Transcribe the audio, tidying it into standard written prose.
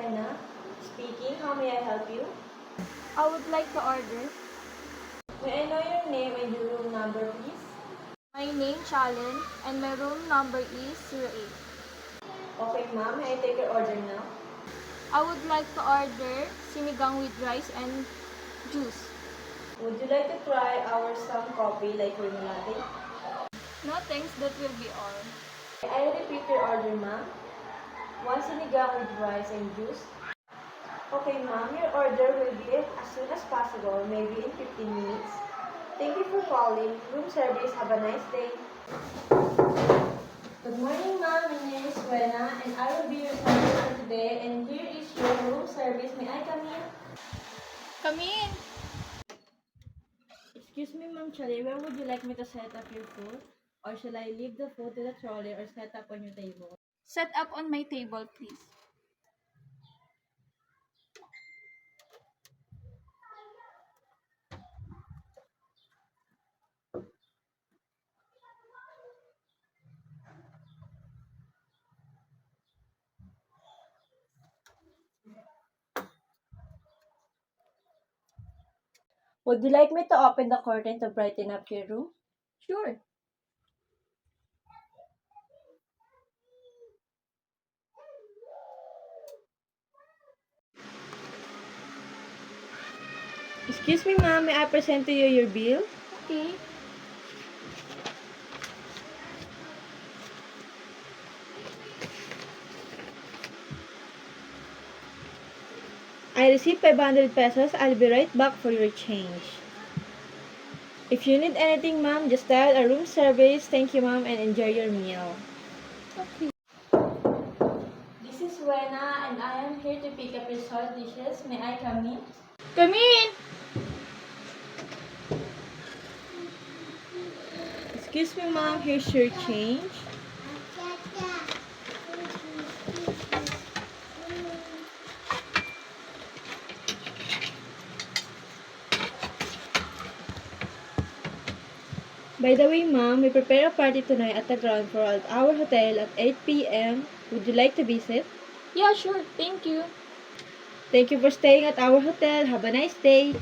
Suena. Speaking, how may I help you? I would like to order. May I know your name and your room number, please? My name Chalin and my room number is 08. Okay, ma'am. May I take your order now? I would like to order sinigang with rice and juice. Would you like to try our some coffee like cream latte? No thanks, that will be all. May I repeat your order, ma'am? One sinigang with rice and juice. Okay, ma'am. Your order will be as soon as possible, maybe in 15 minutes. Thank you for calling. Room service. Have a nice day. Good morning, ma'am. My name is Suena, and I will be your service for today. And here is your room service. May I come in? Come in! Excuse me, Ma'am Chali, where would you like me to set up your food? Or shall I leave the food to the trolley or set up on your table? Set up on my table, please. Would you like me to open the curtain to brighten up your room? Sure. Excuse me, ma'am, may I present to you your bill? Okay. I received 500 pesos. I'll be right back for your change. If you need anything, ma'am, just dial a room service. Thank you, ma'am, and enjoy your meal. Okay. This is Wena, and I am here to pick up your salt dishes. May I come in? Come in! Excuse me, ma'am, here's your change. By the way, ma'am, we prepare a party tonight at the ground floor at our hotel at 8 p.m. Would you like to visit? Yeah, sure. Thank you. Thank you for staying at our hotel. Have a nice day.